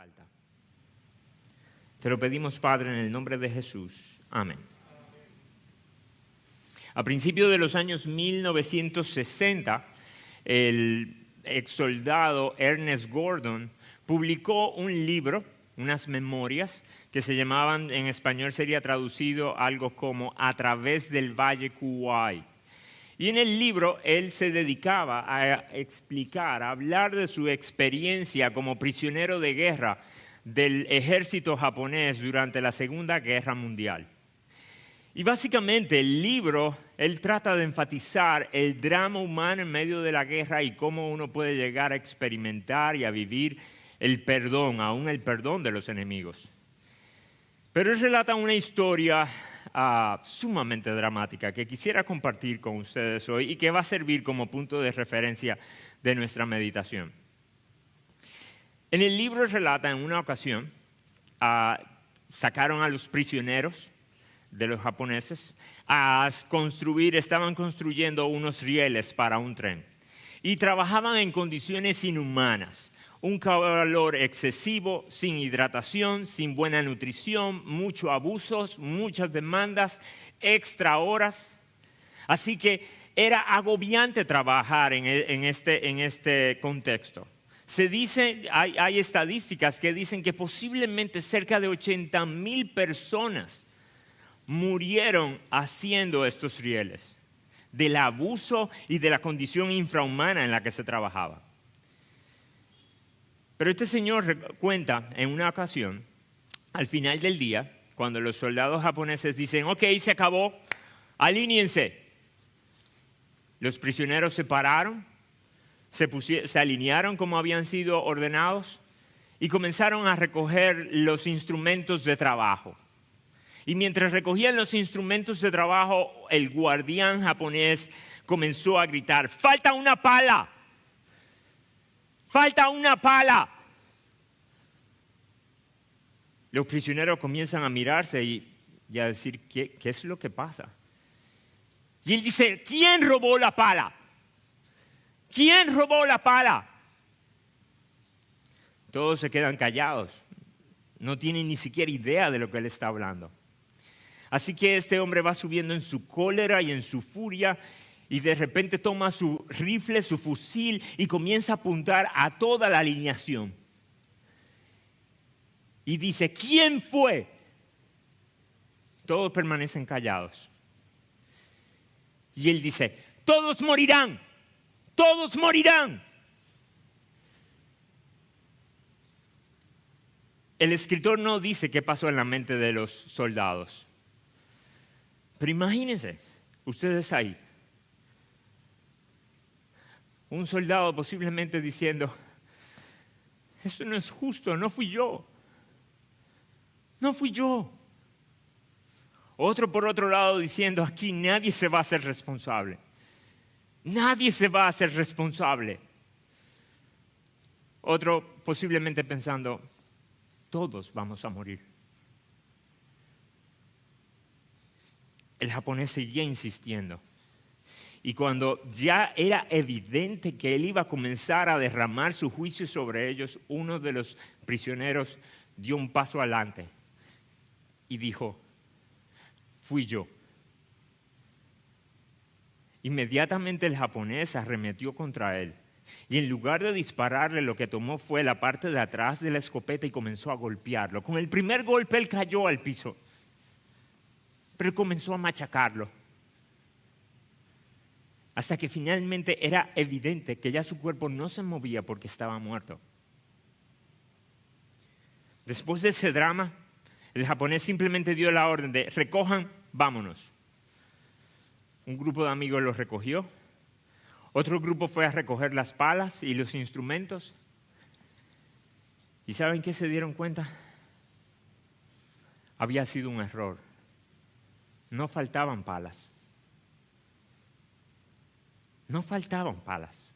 alta. Te lo pedimos, Padre, en el nombre de Jesús. Amén. A principios de los años 1960, el exsoldado Ernest Gordon publicó un libro, unas memorias, que se llamaban, en español sería traducido algo como A través del Valle Kuwai. Y en el libro él se dedicaba a explicar, a hablar de su experiencia como prisionero de guerra del ejército japonés durante la Segunda Guerra Mundial. Y básicamente el libro, él trata de enfatizar el drama humano en medio de la guerra y cómo uno puede llegar a experimentar y a vivir el perdón, aún el perdón de los enemigos. Pero él relata una historia sumamente dramática que quisiera compartir con ustedes hoy y que va a servir como punto de referencia de nuestra meditación. En el libro relata en una ocasión, sacaron a los prisioneros de los japoneses estaban construyendo unos rieles para un tren y trabajaban en condiciones inhumanas. Un calor excesivo, sin hidratación, sin buena nutrición, muchos abusos, muchas demandas, extra horas. Así que era agobiante trabajar en este contexto. Se dice, hay estadísticas que dicen que posiblemente cerca de 80,000 personas murieron haciendo estos rieles, del abuso y de la condición infrahumana en la que se trabajaba. Pero este señor cuenta en una ocasión, al final del día, cuando los soldados japoneses dicen, ok, se acabó, alíñense. Los prisioneros se pararon, se alinearon como habían sido ordenados y comenzaron a recoger los instrumentos de trabajo. Y mientras recogían los instrumentos de trabajo, el guardián japonés comenzó a gritar, ¡falta una pala! ¡Falta una pala! Los prisioneros comienzan a mirarse y a decir, ¿qué es lo que pasa? Y él dice, ¿quién robó la pala? ¿Quién robó la pala? Todos se quedan callados. No tienen ni siquiera idea de lo que él está hablando. Así que este hombre va subiendo en su cólera y en su furia y de repente toma su rifle, su fusil y comienza a apuntar a toda la alineación. Y dice, ¿quién fue? Todos permanecen callados. Y él dice, todos morirán, todos morirán. El escritor no dice qué pasó en la mente de los soldados. Pero imagínense, ustedes ahí. Un soldado posiblemente diciendo, eso no es justo, no fui yo. No fui yo. Otro por otro lado diciendo, aquí nadie se va a hacer responsable. Nadie se va a hacer responsable. Otro posiblemente pensando, todos vamos a morir. El japonés seguía insistiendo. Y cuando ya era evidente que él iba a comenzar a derramar su juicio sobre ellos, uno de los prisioneros dio un paso adelante y dijo, fui yo. Inmediatamente el japonés arremetió contra él y en lugar de dispararle, lo que tomó fue la parte de atrás de la escopeta y comenzó a golpearlo. Con el primer golpe él cayó al piso, pero comenzó a machacarlo. Hasta que finalmente era evidente que ya su cuerpo no se movía porque estaba muerto. Después de ese drama, el japonés simplemente dio la orden de recojan, vámonos. Un grupo de amigos los recogió. Otro grupo fue a recoger las palas y los instrumentos. ¿Y saben qué se dieron cuenta? Había sido un error. No faltaban palas. No faltaban palas.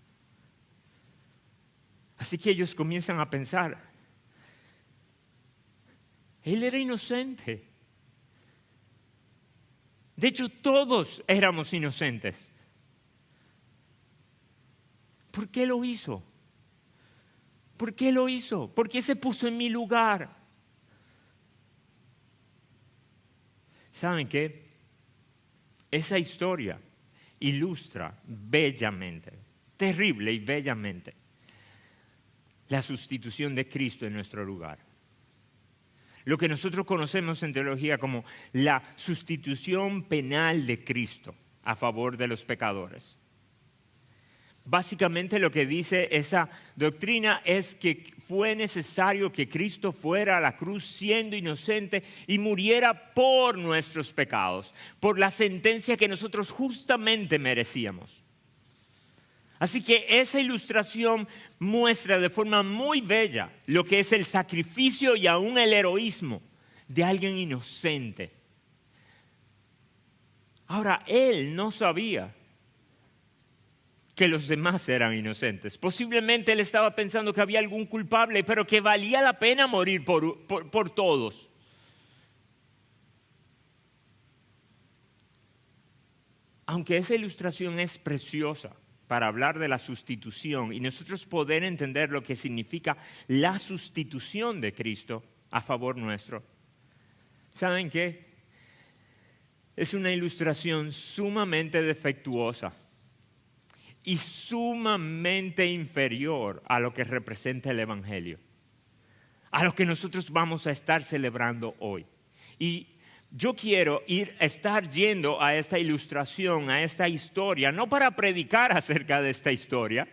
Así que ellos comienzan a pensar, él era inocente. De hecho, todos éramos inocentes. ¿Por qué lo hizo? ¿Por qué lo hizo? ¿Por qué se puso en mi lugar? ¿Saben qué? Esa historia ilustra bellamente, terrible y bellamente, la sustitución de Cristo en nuestro lugar. Lo que nosotros conocemos en teología como la sustitución penal de Cristo a favor de los pecadores. Básicamente lo que dice esa doctrina es que fue necesario que Cristo fuera a la cruz siendo inocente y muriera por nuestros pecados, por la sentencia que nosotros justamente merecíamos. Así que esa ilustración muestra de forma muy bella lo que es el sacrificio y aún el heroísmo de alguien inocente. Ahora, él no sabía que los demás eran inocentes. Posiblemente él estaba pensando que había algún culpable, pero que valía la pena morir por todos. Aunque esa ilustración es preciosa para hablar de la sustitución y nosotros poder entender lo que significa la sustitución de Cristo a favor nuestro, ¿saben qué? Es una ilustración sumamente defectuosa y sumamente inferior a lo que representa el Evangelio, a lo que nosotros vamos a estar celebrando hoy. Y yo quiero estar yendo a esta ilustración, a esta historia, no para predicar acerca de esta historia,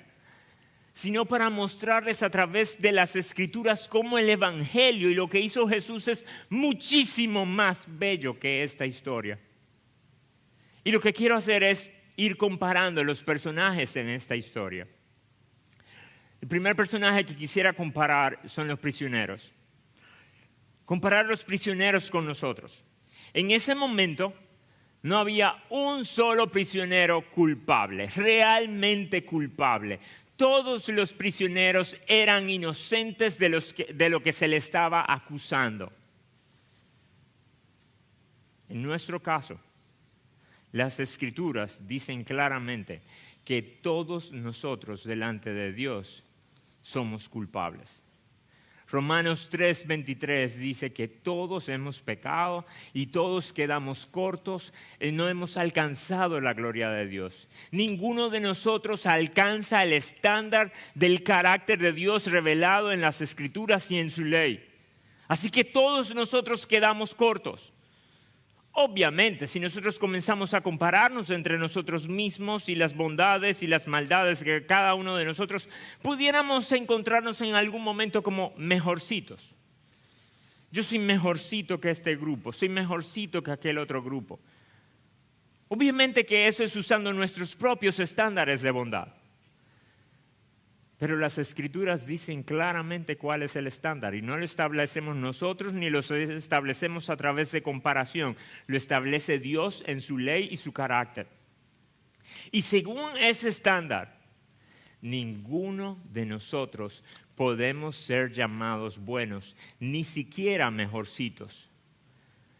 sino para mostrarles a través de las Escrituras cómo el Evangelio y lo que hizo Jesús es muchísimo más bello que esta historia. Y lo que quiero hacer es ir comparando los personajes en esta historia. El primer personaje que quisiera comparar son los prisioneros. Comparar los prisioneros con nosotros. En ese momento no había un solo prisionero culpable, realmente culpable. Todos los prisioneros eran inocentes de lo que se les estaba acusando. En nuestro caso, las Escrituras dicen claramente que todos nosotros delante de Dios somos culpables. Romanos 3:23 dice que todos hemos pecado y todos quedamos cortos y no hemos alcanzado la gloria de Dios. Ninguno de nosotros alcanza el estándar del carácter de Dios revelado en las Escrituras y en su ley. Así que todos nosotros quedamos cortos. Obviamente, si nosotros comenzamos a compararnos entre nosotros mismos y las bondades y las maldades que cada uno de nosotros, pudiéramos encontrarnos en algún momento como mejorcitos. Yo soy mejorcito que este grupo, soy mejorcito que aquel otro grupo. Obviamente que eso es usando nuestros propios estándares de bondad. Pero las Escrituras dicen claramente cuál es el estándar y no lo establecemos nosotros ni lo establecemos a través de comparación. Lo establece Dios en su ley y su carácter. Y según ese estándar, ninguno de nosotros podemos ser llamados buenos, ni siquiera mejorcitos.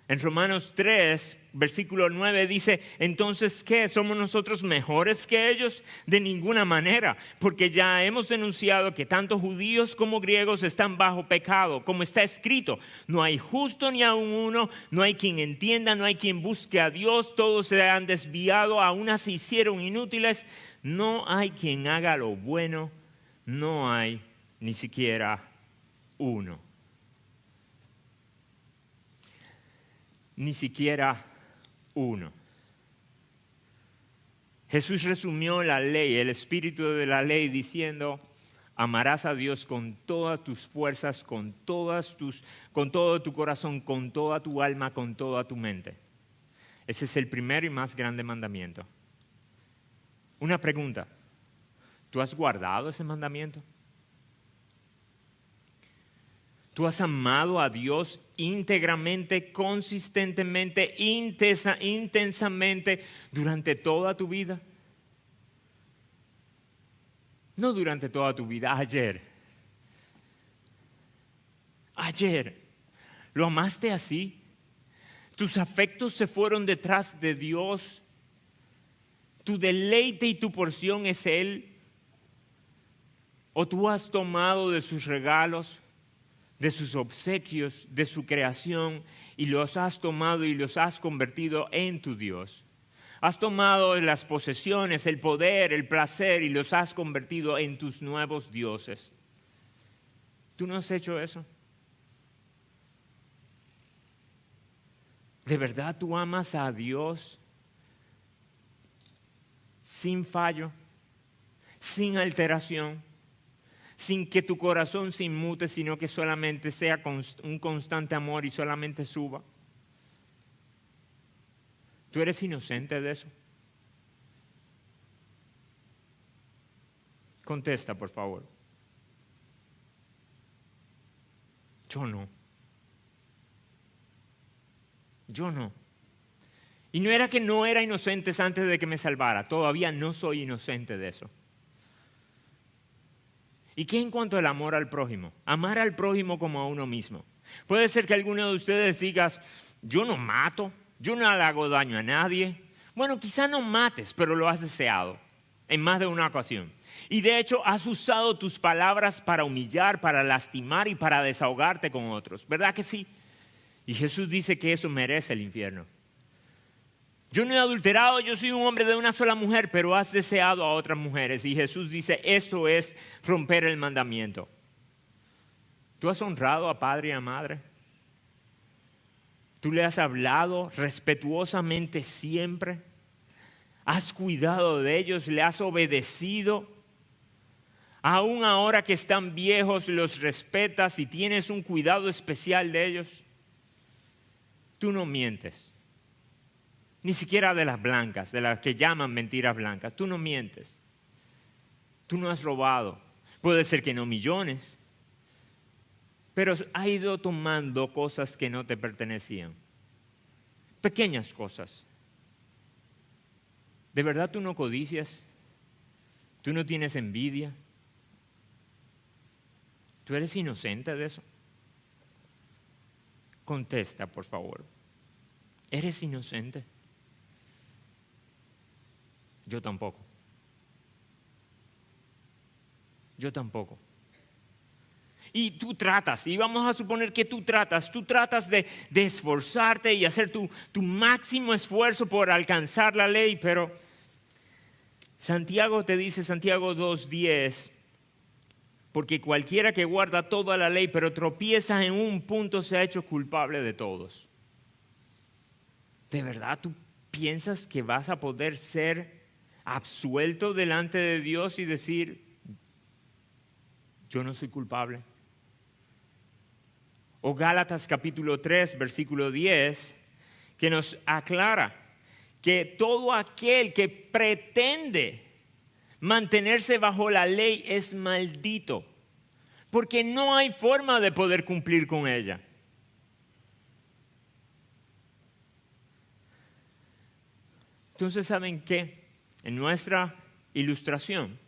En Romanos 3, versículo 9 dice, entonces, ¿qué? ¿Somos nosotros mejores que ellos? De ninguna manera, porque ya hemos denunciado que tanto judíos como griegos están bajo pecado, como está escrito, no hay justo ni aun uno, no hay quien entienda, no hay quien busque a Dios, todos se han desviado, a unas se hicieron inútiles, no hay quien haga lo bueno, no hay ni siquiera uno. Ni siquiera uno. Jesús resumió la ley, el espíritu de la ley, diciendo, amarás a Dios con todas tus fuerzas, con todo tu corazón, con toda tu alma, con toda tu mente. Ese es el primero y más grande mandamiento. Una pregunta, ¿tú has guardado ese mandamiento? ¿Tú has amado a Dios íntegramente, consistentemente, intensamente durante toda tu vida? No durante toda tu vida, ayer. Ayer. ¿Lo amaste así? ¿Tus afectos se fueron detrás de Dios? ¿Tu deleite y tu porción es Él? ¿O tú has tomado de sus regalos, de sus obsequios, de su creación, y los has tomado y los has convertido en tu Dios? Has tomado las posesiones, el poder, el placer, y los has convertido en tus nuevos dioses. ¿Tú no has hecho eso? ¿De verdad tú amas a Dios sin fallo, sin alteración, sin que tu corazón se inmute, sino que solamente sea un constante amor y solamente suba? ¿Tú eres inocente de eso? Contesta, por favor. Yo no. Yo no. Y no era que no era inocente antes de que me salvara. Todavía no soy inocente de eso. ¿Y qué en cuanto al amor al prójimo? Amar al prójimo como a uno mismo. Puede ser que alguno de ustedes diga, yo no mato, yo no le hago daño a nadie. Bueno, quizá no mates, pero lo has deseado en más de una ocasión. Y de hecho has usado tus palabras para humillar, para lastimar y para desahogarte con otros. ¿Verdad que sí? Y Jesús dice que eso merece el infierno. Yo no he adulterado, yo soy un hombre de una sola mujer, pero has deseado a otras mujeres. Y Jesús dice, eso es romper el mandamiento. ¿Tú has honrado a padre y a madre? ¿Tú le has hablado respetuosamente siempre? ¿Has cuidado de ellos? ¿Le has obedecido? Aún ahora que están viejos, los respetas y tienes un cuidado especial de ellos. Tú no mientes. Ni siquiera de las blancas, de las que llaman mentiras blancas. Tú no mientes. Tú no has robado. Puede ser que no millones, pero has ido tomando cosas que no te pertenecían. Pequeñas cosas. ¿De verdad tú no codicias? ¿Tú no tienes envidia? ¿Tú eres inocente de eso? Contesta, por favor. ¿Eres inocente? Yo tampoco. Yo tampoco. Y tú tratas, y vamos a suponer que tú tratas de esforzarte y hacer tu máximo esfuerzo por alcanzar la ley, pero Santiago te dice, Santiago 2:10, porque cualquiera que guarda toda la ley pero tropieza en un punto se ha hecho culpable de todos. ¿De verdad tú piensas que vas a poder ser absuelto delante de Dios y decir, yo no soy culpable? O Gálatas capítulo 3, versículo 10, que nos aclara que todo aquel que pretende mantenerse bajo la ley es maldito, porque no hay forma de poder cumplir con ella. Entonces, ¿saben qué? En nuestra ilustración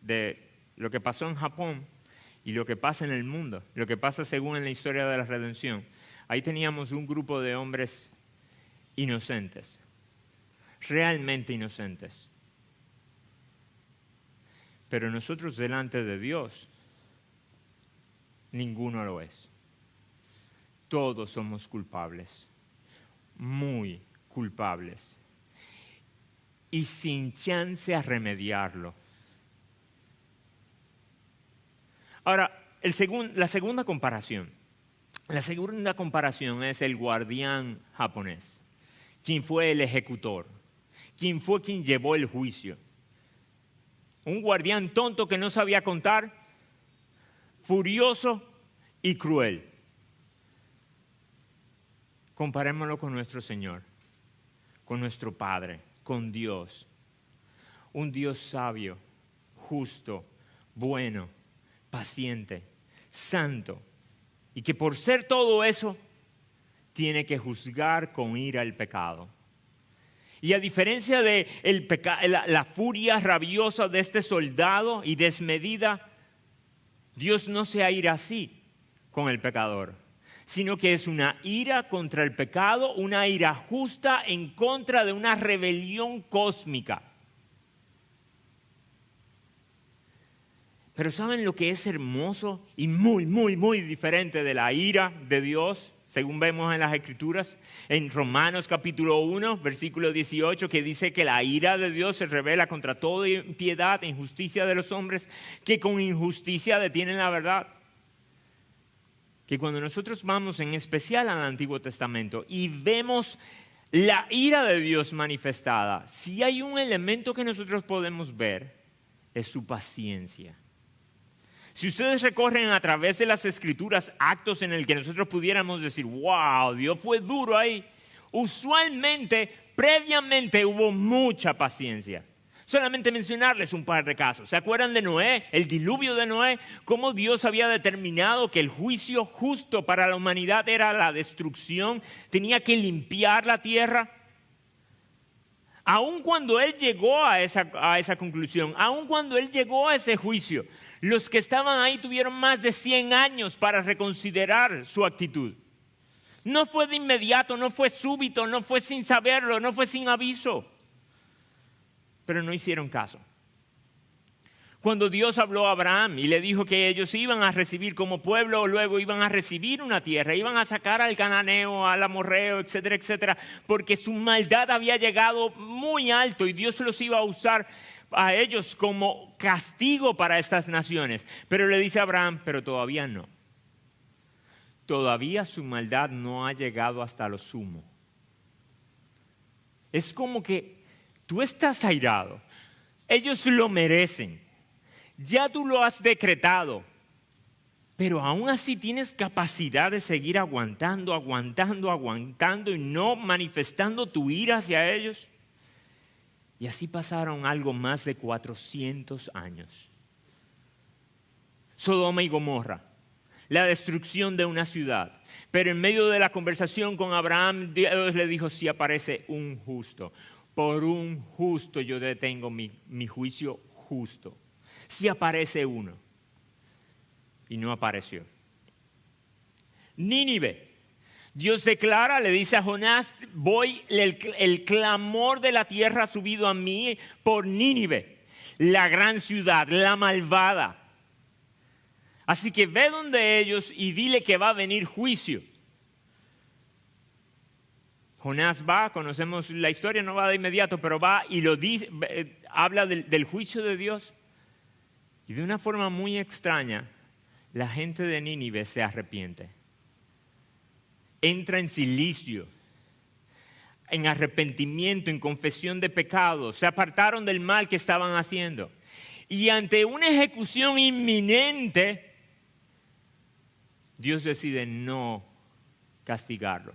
de lo que pasó en Japón y lo que pasa en el mundo, lo que pasa según en la historia de la redención, ahí teníamos un grupo de hombres inocentes, realmente inocentes. Pero nosotros delante de Dios, ninguno lo es. Todos somos culpables, muy culpables. Y sin chance a remediarlo. Ahora, la segunda comparación. La segunda comparación es el guardián japonés. ¿Quién fue el ejecutor? ¿Quién fue quien llevó el juicio? Un guardián tonto que no sabía contar, furioso y cruel. Comparémoslo con nuestro Señor, con nuestro Padre, con Dios. Un Dios sabio, justo, bueno, paciente, santo. Y que por ser todo eso, tiene que juzgar con ira el pecado. Y a diferencia de la furia rabiosa de este soldado y desmedida, Dios no se aira así con el pecador, sino que es una ira contra el pecado, una ira justa en contra de una rebelión cósmica. Pero ¿saben lo que es hermoso y muy, muy, muy diferente de la ira de Dios? Según vemos en las Escrituras, en Romanos capítulo 1, versículo 18, que dice que la ira de Dios se revela contra toda impiedad e injusticia de los hombres, que con injusticia detienen la verdad. Que cuando nosotros vamos en especial al Antiguo Testamento y vemos la ira de Dios manifestada, si hay un elemento que nosotros podemos ver, es su paciencia. Si ustedes recorren a través de las Escrituras actos en el que nosotros pudiéramos decir, wow, Dios fue duro ahí, usualmente, previamente hubo mucha paciencia. Solamente mencionarles un par de casos. ¿Se acuerdan de Noé? El diluvio de Noé, cómo Dios había determinado que el juicio justo para la humanidad era la destrucción, tenía que limpiar la tierra. Aun cuando él llegó a esa conclusión, aun cuando él llegó a ese juicio, los que estaban ahí tuvieron más de 100 años para reconsiderar su actitud. No fue de inmediato, no fue súbito, no fue sin saberlo, no fue sin aviso. Pero no hicieron caso. Cuando Dios habló a Abraham y le dijo que ellos iban a recibir como pueblo, luego iban a recibir una tierra, iban a sacar al cananeo, al amorreo, etcétera, etcétera, porque su maldad había llegado muy alto y Dios los iba a usar a ellos como castigo para estas naciones. Pero le dice a Abraham, pero todavía no. Todavía su maldad no ha llegado hasta lo sumo. Es como que tú estás airado, ellos lo merecen. Ya tú lo has decretado, pero aún así tienes capacidad de seguir aguantando y no manifestando tu ira hacia ellos. Y así pasaron algo más de 400 años. Sodoma y Gomorra, la destrucción de una ciudad. Pero en medio de la conversación con Abraham, Dios le dijo, si aparece un justo, por un justo yo detengo mi juicio justo. Si aparece uno, y no apareció. Nínive, Dios declara, le dice a Jonás, el clamor de la tierra ha subido a mí por Nínive, la gran ciudad, la malvada. Así que ve donde ellos y dile que va a venir juicio. Jonás va, conocemos la historia, no va de inmediato, pero va y lo dice, habla del juicio de Dios. Y de una forma muy extraña, la gente de Nínive se arrepiente. Entra en silicio, en arrepentimiento, en confesión de pecados. Se apartaron del mal que estaban haciendo. Y ante una ejecución inminente, Dios decide no castigarlos.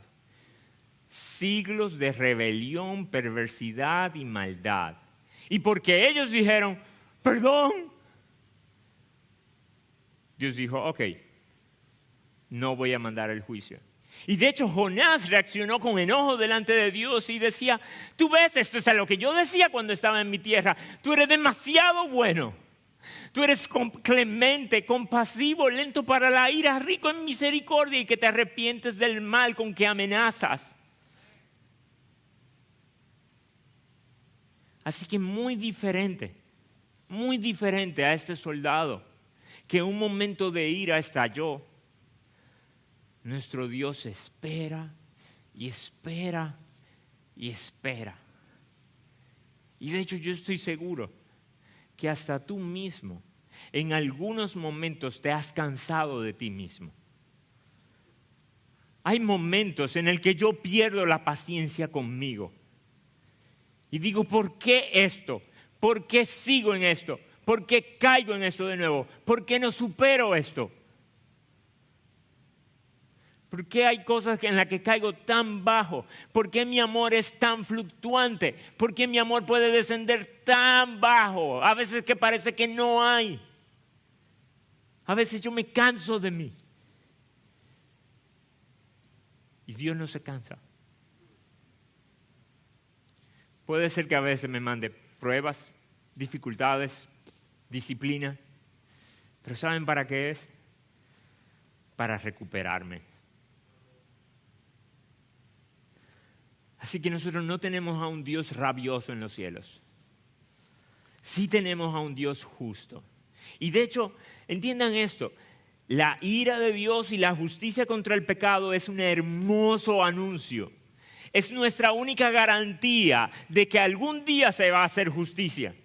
Siglos de rebelión, perversidad y maldad. Y porque ellos dijeron, perdón, Dios dijo, ok, no voy a mandar el juicio. Y de hecho Jonás reaccionó con enojo delante de Dios y decía, tú ves, esto es lo que yo decía cuando estaba en mi tierra, tú eres demasiado bueno, tú eres clemente, compasivo, lento para la ira, rico en misericordia y que te arrepientes del mal con que amenazas. Así que muy diferente a este soldado que un momento de ira estalló. Nuestro Dios espera y espera y espera. Y de hecho yo estoy seguro que hasta tú mismo en algunos momentos te has cansado de ti mismo. Hay momentos en el que yo pierdo la paciencia conmigo. Y digo, ¿por qué esto? ¿Por qué sigo en esto? ¿Por qué caigo en esto de nuevo? ¿Por qué no supero esto? ¿Por qué hay cosas en las que caigo tan bajo? ¿Por qué mi amor es tan fluctuante? ¿Por qué mi amor puede descender tan bajo? A veces que parece que no hay. A veces yo me canso de mí. Y Dios no se cansa. Puede ser que a veces me mande pruebas, dificultades, disciplina. Pero ¿saben para qué es? Para recuperarme. Así que nosotros no tenemos a un Dios rabioso en los cielos. Sí tenemos a un Dios justo. Y de hecho, entiendan esto, la ira de Dios y la justicia contra el pecado es un hermoso anuncio. Es nuestra única garantía de que algún día se va a hacer justicia.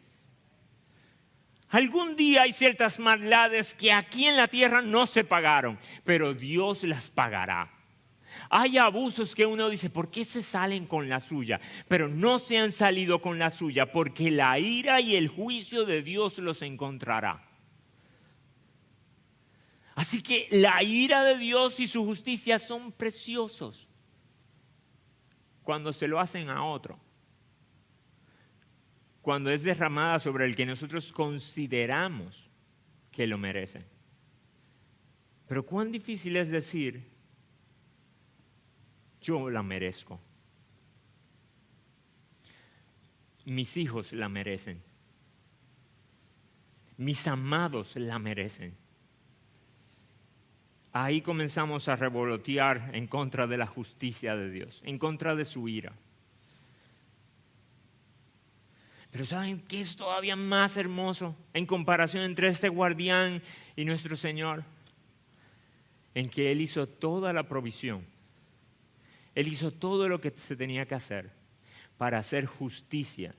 Algún día hay ciertas maldades que aquí en la tierra no se pagaron, pero Dios las pagará. Hay abusos que uno dice, ¿por qué se salen con la suya? Pero no se han salido con la suya porque la ira y el juicio de Dios los encontrará. Así que la ira de Dios y su justicia son preciosos cuando se lo hacen a otro. Cuando es derramada sobre el que nosotros consideramos que lo merece. Pero cuán difícil es decir, yo la merezco. Mis hijos la merecen. Mis amados la merecen. Ahí comenzamos a revolotear en contra de la justicia de Dios, en contra de su ira. Pero ¿saben qué es todavía más hermoso en comparación entre este guardián y nuestro Señor? En que Él hizo toda la provisión. Él hizo todo lo que se tenía que hacer para hacer justicia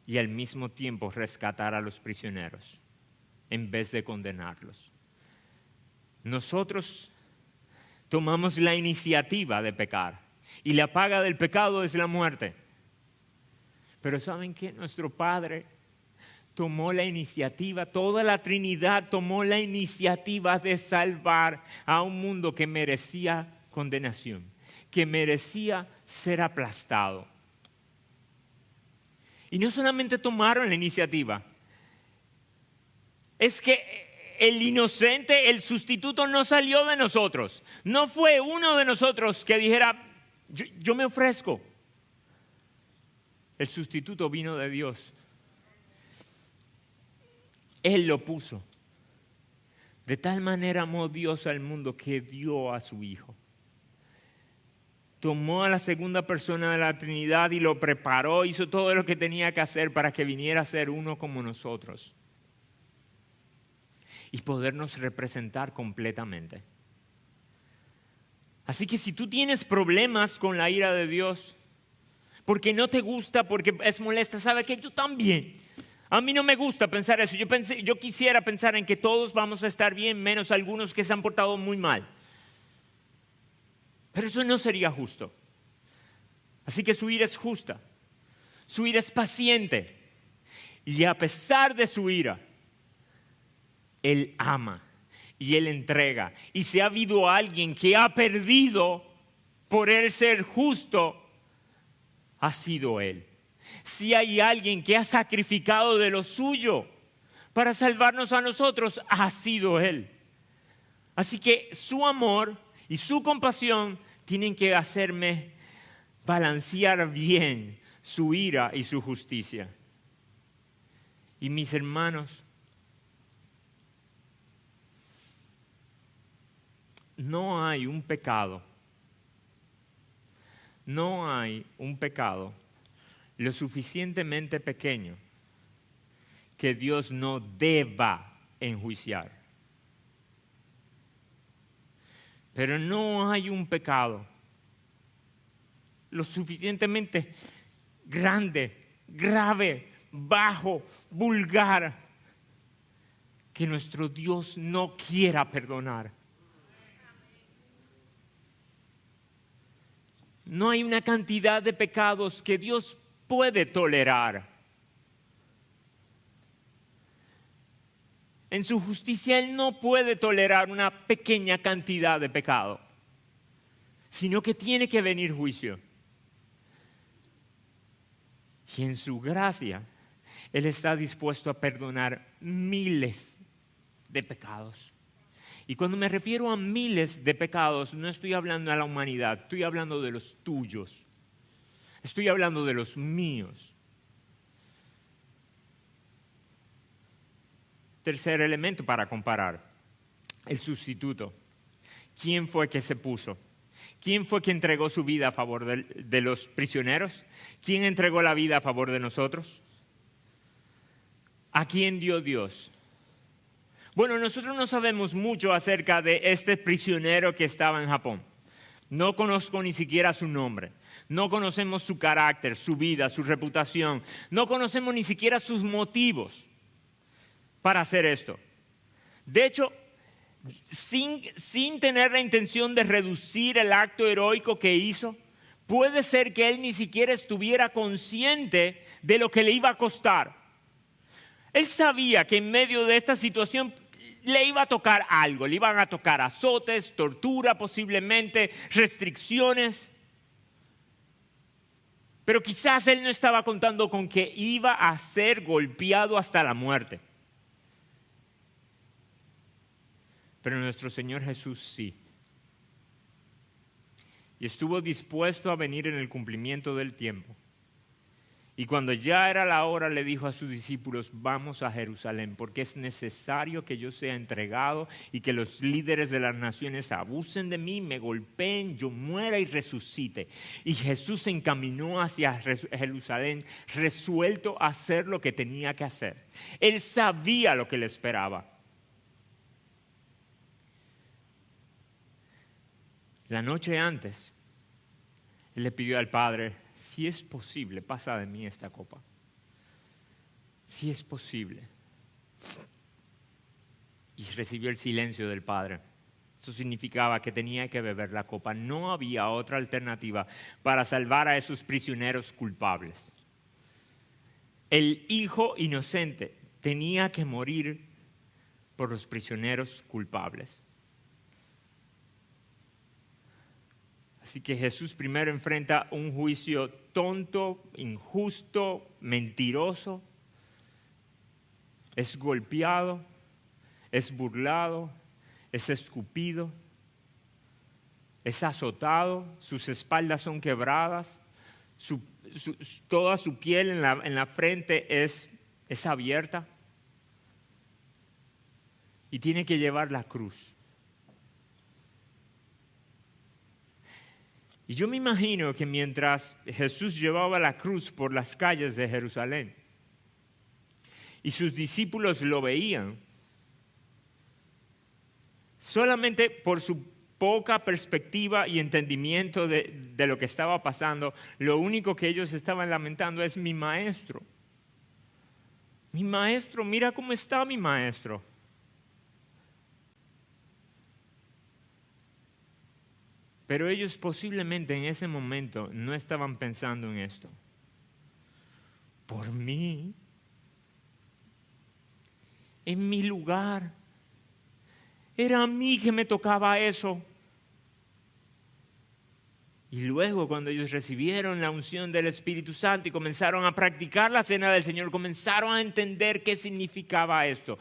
y al mismo tiempo rescatar a los prisioneros en vez de condenarlos. Nosotros tomamos la iniciativa de pecar y la paga del pecado es la muerte. Pero ¿saben qué? Nuestro Padre tomó la iniciativa, toda la Trinidad tomó la iniciativa de salvar a un mundo que merecía condenación, que merecía ser aplastado. Y no solamente tomaron la iniciativa, es que el inocente, el sustituto no salió de nosotros. No fue uno de nosotros que dijera, yo me ofrezco. El sustituto vino de Dios. Él lo puso. De tal manera amó Dios al mundo que dio a su Hijo. Tomó a la segunda persona de la Trinidad y lo preparó, hizo todo lo que tenía que hacer para que viniera a ser uno como nosotros. Y podernos representar completamente. Así que si tú tienes problemas con la ira de Dios, porque no te gusta, porque es molesta, ¿sabe qué? Yo también. A mí no me gusta pensar eso. Yo quisiera pensar en que todos vamos a estar bien, menos algunos que se han portado muy mal. Pero eso no sería justo. Así que su ira es justa. Su ira es paciente. Y a pesar de su ira, Él ama y Él entrega. Y si ha habido alguien que ha perdido por Él ser justo, ha sido Él. Si hay alguien que ha sacrificado de lo suyo para salvarnos a nosotros, ha sido Él. Así que su amor y su compasión tienen que hacerme balancear bien su ira y su justicia. Y mis hermanos, no hay un pecado lo suficientemente pequeño que Dios no deba enjuiciar. Pero no hay un pecado lo suficientemente grande, grave, bajo, vulgar, que nuestro Dios no quiera perdonar. No hay una cantidad de pecados que Dios puede tolerar. En su justicia Él no puede tolerar una pequeña cantidad de pecado, sino que tiene que venir juicio. Y en su gracia Él está dispuesto a perdonar miles de pecados. Y cuando me refiero a miles de pecados, no estoy hablando de la humanidad, estoy hablando de los tuyos. Estoy hablando de los míos. Tercer elemento para comparar, el sustituto. ¿Quién fue que se puso? ¿Quién fue que entregó su vida a favor de los prisioneros? ¿Quién entregó la vida a favor de nosotros? ¿A quién dio Dios? Bueno, nosotros no sabemos mucho acerca de este prisionero que estaba en Japón. No conozco ni siquiera su nombre. No conocemos su carácter, su vida, su reputación. No conocemos ni siquiera sus motivos para hacer esto. De hecho, sin tener la intención de reducir el acto heroico que hizo, puede ser que él ni siquiera estuviera consciente de lo que le iba a costar. Él sabía que en medio de esta situación le iba a tocar algo, le iban a tocar azotes, tortura posiblemente, restricciones. Pero quizás él no estaba contando con que iba a ser golpeado hasta la muerte. Pero nuestro Señor Jesús sí. Y estuvo dispuesto a venir en el cumplimiento del tiempo. Y cuando ya era la hora, le dijo a sus discípulos: vamos a Jerusalén, porque es necesario que yo sea entregado y que los líderes de las naciones abusen de mí, me golpeen, yo muera y resucite. Y Jesús se encaminó hacia Jerusalén, resuelto a hacer lo que tenía que hacer. Él sabía lo que le esperaba. La noche antes, él le pidió al Padre: si es posible, pasa de mí esta copa. Si es posible. Y recibió el silencio del Padre. Eso significaba que tenía que beber la copa. No había otra alternativa para salvar a esos prisioneros culpables. El hijo inocente tenía que morir por los prisioneros culpables. Así que Jesús primero enfrenta un juicio tonto, injusto, mentiroso. Es golpeado, es burlado, es escupido, es azotado, sus espaldas son quebradas, toda su piel en la frente es abierta. Y tiene que llevar la cruz. Y yo me imagino que mientras Jesús llevaba la cruz por las calles de Jerusalén y sus discípulos lo veían, solamente por su poca perspectiva y entendimiento de lo que estaba pasando, lo único que ellos estaban lamentando es: mi maestro. Mi maestro, mira cómo está mi maestro. Pero ellos posiblemente en ese momento no estaban pensando en esto. Por mí, en mi lugar, era a mí que me tocaba eso. Y luego, cuando ellos recibieron la unción del Espíritu Santo y comenzaron a practicar la cena del Señor, comenzaron a entender qué significaba esto: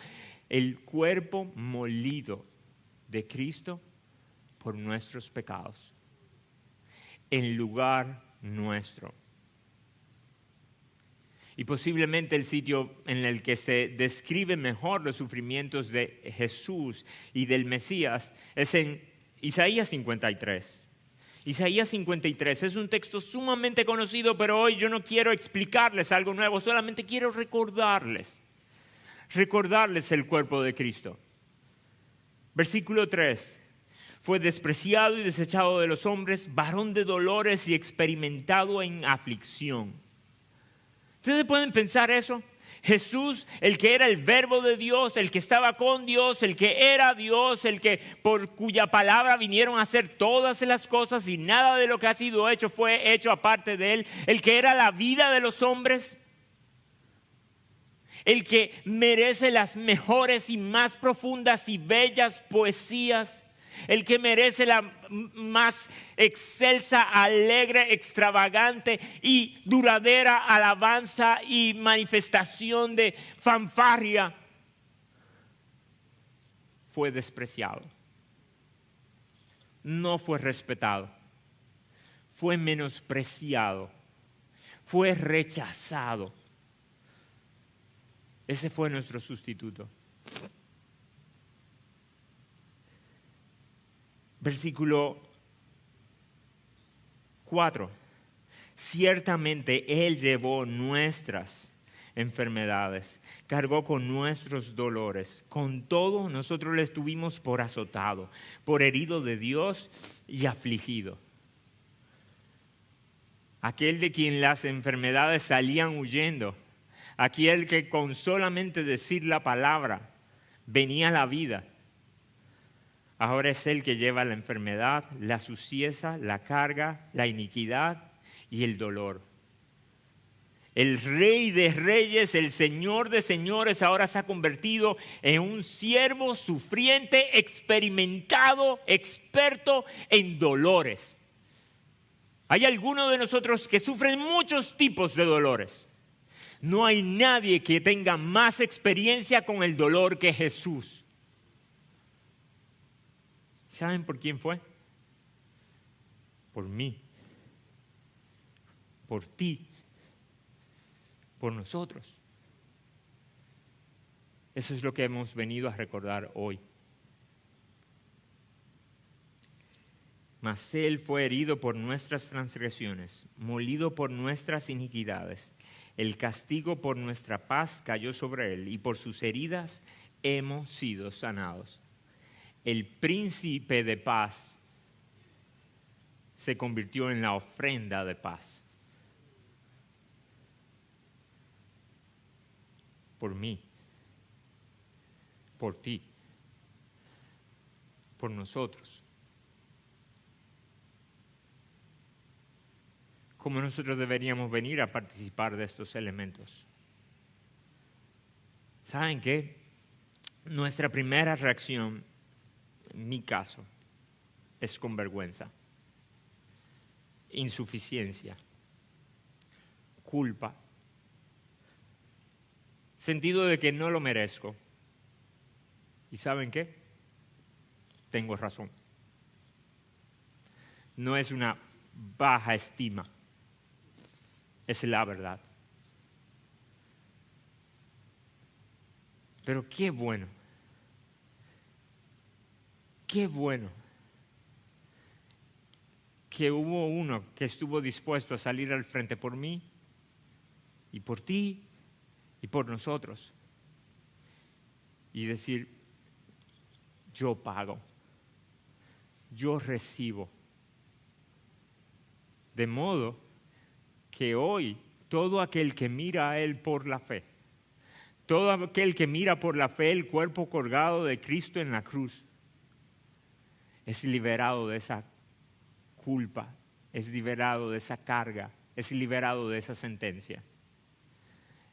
el cuerpo molido de Cristo por nuestros pecados, en lugar nuestro. Y posiblemente el sitio en el que se describe mejor los sufrimientos de Jesús y del Mesías es en Isaías 53. Isaías 53 es un texto sumamente conocido, pero hoy yo no quiero explicarles algo nuevo, solamente quiero recordarles el cuerpo de Cristo. Versículo 3. Fue despreciado y desechado de los hombres, varón de dolores y experimentado en aflicción. ¿Ustedes pueden pensar eso? Jesús, el que era el verbo de Dios, el que estaba con Dios, el que era Dios, el que por cuya palabra vinieron a hacer todas las cosas y nada de lo que ha sido hecho fue hecho aparte de él, el que era la vida de los hombres, el que merece las mejores y más profundas y bellas poesías, el que merece la más excelsa, alegre, extravagante y duradera alabanza y manifestación de fanfarria, fue despreciado. No fue respetado. Fue menospreciado. Fue rechazado. Ese fue nuestro sustituto. Versículo 4. Ciertamente Él llevó nuestras enfermedades, cargó con nuestros dolores. Con todo, nosotros le estuvimos por azotado, por herido de Dios y afligido. Aquel de quien las enfermedades salían huyendo, aquel que con solamente decir la palabra venía la vida. Ahora es el que lleva la enfermedad, la suciedad, la carga, la iniquidad y el dolor. El Rey de Reyes, el Señor de Señores, ahora se ha convertido en un siervo sufriente, experimentado, experto en dolores. Hay algunos de nosotros que sufren muchos tipos de dolores. No hay nadie que tenga más experiencia con el dolor que Jesús. ¿Saben por quién fue? Por mí, por ti, por nosotros. Eso es lo que hemos venido a recordar hoy. Mas Él fue herido por nuestras transgresiones, molido por nuestras iniquidades. El castigo por nuestra paz cayó sobre Él, y por sus heridas hemos sido sanados. El príncipe de paz se convirtió en la ofrenda de paz. Por mí, por ti, por nosotros. ¿Cómo nosotros deberíamos venir a participar de estos elementos? ¿Saben qué? Nuestra primera reacción, en mi caso, es con vergüenza, insuficiencia, culpa, sentido de que no lo merezco. ¿Y saben qué? Tengo razón. No es una baja estima, es la verdad. Pero qué bueno que hubo uno que estuvo dispuesto a salir al frente por mí y por ti y por nosotros y decir: yo pago, yo recibo. De modo que hoy todo aquel que mira a Él por la fe, todo aquel que mira por la fe el cuerpo colgado de Cristo en la cruz, es liberado de esa culpa, es liberado de esa carga, es liberado de esa sentencia.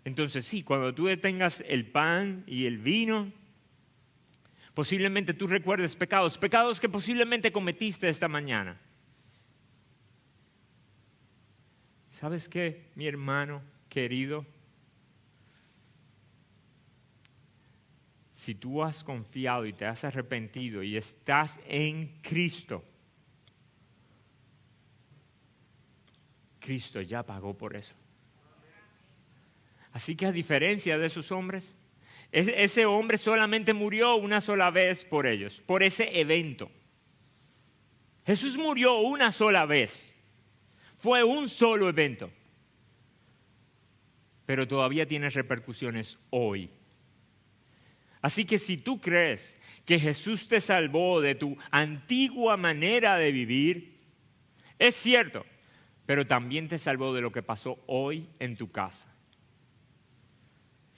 Entonces sí, cuando tú tengas el pan y el vino, posiblemente tú recuerdes pecados que posiblemente cometiste esta mañana. ¿Sabes qué, mi hermano querido? Si tú has confiado y te has arrepentido y estás en Cristo, Cristo ya pagó por eso. Así que a diferencia de esos hombres, ese hombre solamente murió una sola vez por ellos, por ese evento. Jesús murió una sola vez. Fue un solo evento. Pero todavía tiene repercusiones hoy. Así que si tú crees que Jesús te salvó de tu antigua manera de vivir, es cierto, pero también te salvó de lo que pasó hoy en tu casa.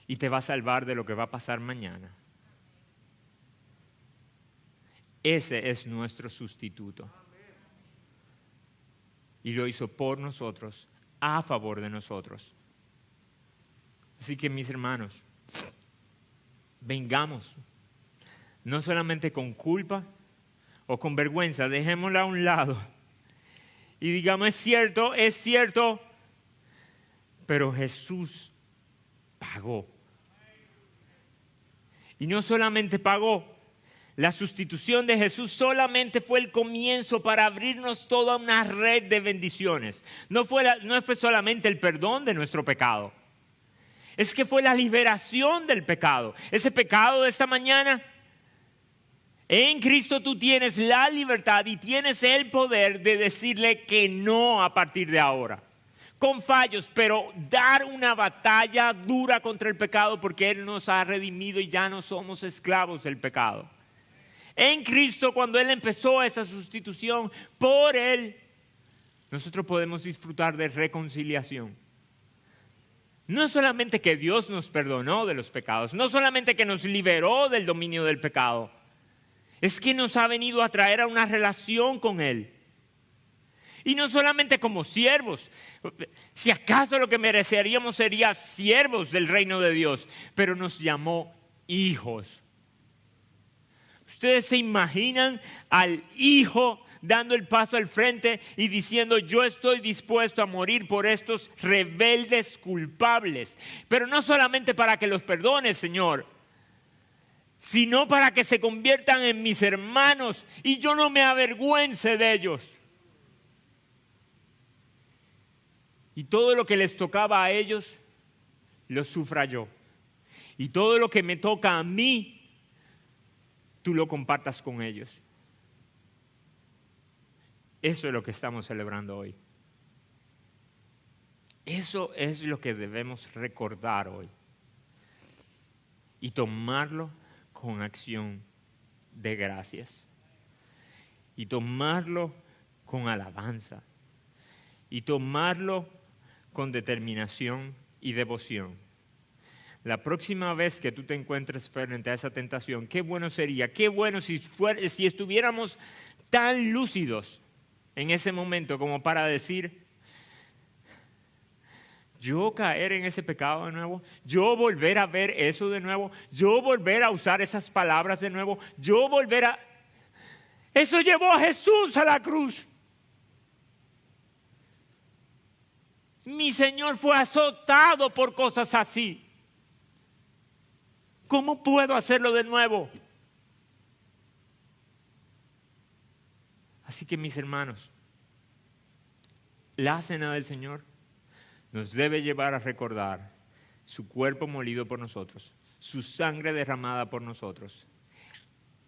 Y te va a salvar de lo que va a pasar mañana. Ese es nuestro sustituto. Y lo hizo por nosotros, a favor de nosotros. Así que mis hermanos, vengamos, no solamente con culpa o con vergüenza, dejémosla a un lado y digamos: es cierto, pero Jesús pagó. Y no solamente pagó, la sustitución de Jesús solamente fue el comienzo para abrirnos toda una red de bendiciones. No fue solamente el perdón de nuestro pecado. Es que fue la liberación del pecado. Ese pecado de esta mañana, en Cristo tú tienes la libertad y tienes el poder de decirle que no a partir de ahora. con fallos, pero dar una batalla dura contra el pecado porque Él nos ha redimido y ya no somos esclavos del pecado. En Cristo, cuando Él empezó esa sustitución, por Él, nosotros podemos disfrutar de reconciliación. No solamente que Dios nos perdonó de los pecados, no solamente que nos liberó del dominio del pecado, es que nos ha venido a traer a una relación con Él. Y no solamente como siervos, si acaso lo que mereceríamos sería siervos del reino de Dios, pero nos llamó hijos. ¿Ustedes se imaginan al hijo dando el paso al frente y diciendo: yo estoy dispuesto a morir por estos rebeldes culpables? Pero no solamente para que los perdones, Señor, sino para que se conviertan en mis hermanos y yo no me avergüence de ellos. Y todo lo que les tocaba a ellos, lo sufra yo. Y todo lo que me toca a mí, tú lo compartas con ellos. Eso es lo que estamos celebrando hoy. Eso es lo que debemos recordar hoy. Y tomarlo con acción de gracias. Y tomarlo con alabanza. Y tomarlo con determinación y devoción. La próxima vez que tú te encuentres frente a esa tentación, qué bueno sería, qué bueno si estuviéramos tan lúcidos en ese momento como para decir: yo caer en ese pecado de nuevo, yo volver a ver eso de nuevo, yo volver a usar esas palabras de nuevo, yo volver a... Eso llevó a Jesús a la cruz. Mi Señor fue azotado por cosas así. ¿Cómo puedo hacerlo de nuevo? Así que, mis hermanos, la cena del Señor nos debe llevar a recordar su cuerpo molido por nosotros, su sangre derramada por nosotros,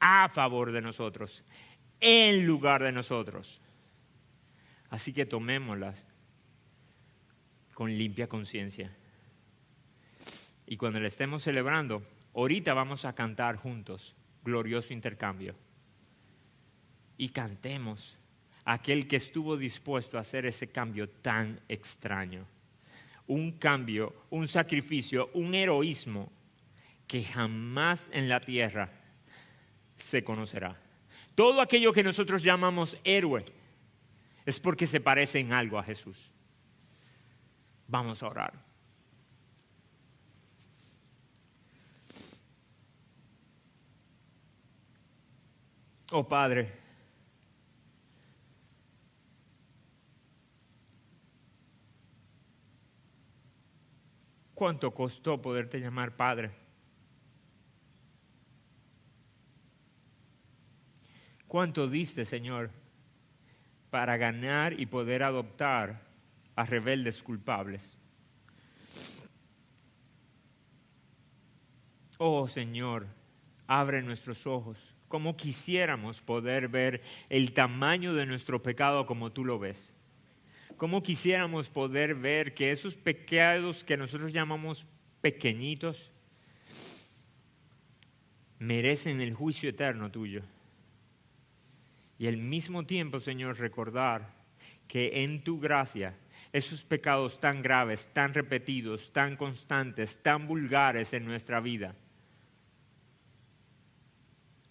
a favor de nosotros, en lugar de nosotros. Así que tomémoslas con limpia conciencia. Y cuando le estemos celebrando, ahorita vamos a cantar juntos Glorioso Intercambio. Y cantemos a aquel que estuvo dispuesto a hacer ese cambio tan extraño. Un cambio, un sacrificio, un heroísmo que jamás en la tierra se conocerá. Todo aquello que nosotros llamamos héroe es porque se parece en algo a Jesús. Vamos a orar. Oh Padre, ¿cuánto costó poderte llamar Padre? ¿Cuánto diste, Señor, para ganar y poder adoptar a rebeldes culpables? Oh Señor, abre nuestros ojos. Como quisiéramos poder ver el tamaño de nuestro pecado como tú lo ves. Como quisiéramos poder ver que esos pecados que nosotros llamamos pequeñitos merecen el juicio eterno tuyo. Y al mismo tiempo, Señor, recordar que en tu gracia esos pecados tan graves, tan repetidos, tan constantes, tan vulgares en nuestra vida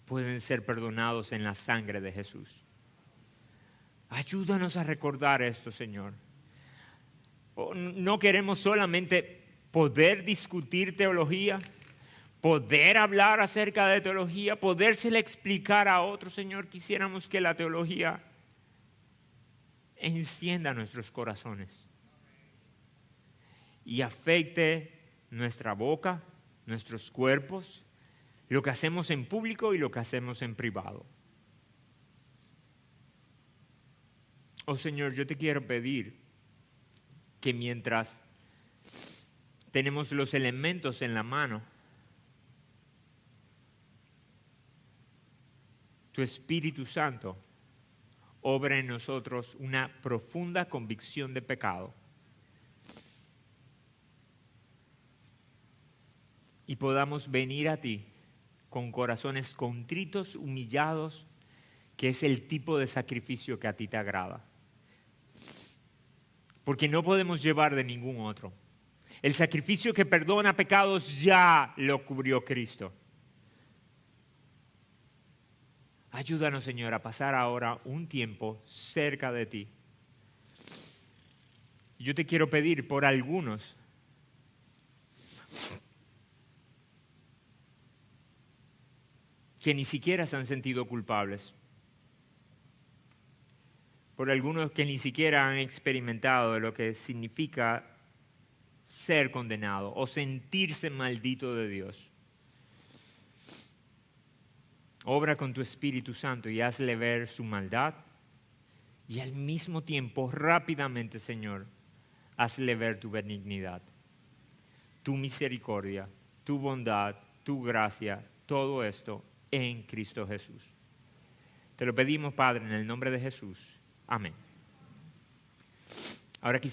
pueden ser perdonados en la sangre de Jesús. Ayúdanos a recordar esto, Señor. No queremos solamente poder discutir teología, poder hablar acerca de teología, podérsela explicar a otros, Señor. Quisiéramos que la teología encienda nuestros corazones y afecte nuestra boca, nuestros cuerpos, lo que hacemos en público y lo que hacemos en privado. Oh Señor, yo te quiero pedir que mientras tenemos los elementos en la mano, tu Espíritu Santo obra en nosotros una profunda convicción de pecado y podamos venir a ti con corazones contritos, humillados, que es el tipo de sacrificio que a ti te agrada. Porque no podemos llevar de ningún otro. El sacrificio que perdona pecados ya lo cubrió Cristo. Ayúdanos, Señor, a pasar ahora un tiempo cerca de ti. Yo te quiero pedir por algunos que ni siquiera se han sentido culpables, por algunos que ni siquiera han experimentado lo que significa ser condenado o sentirse maldito de Dios. Obra con tu Espíritu Santo y hazle ver su maldad y al mismo tiempo rápidamente, Señor, hazle ver tu benignidad, tu misericordia, tu bondad, tu gracia, todo esto en Cristo Jesús. Te lo pedimos, Padre, en el nombre de Jesús. Amén. Ahora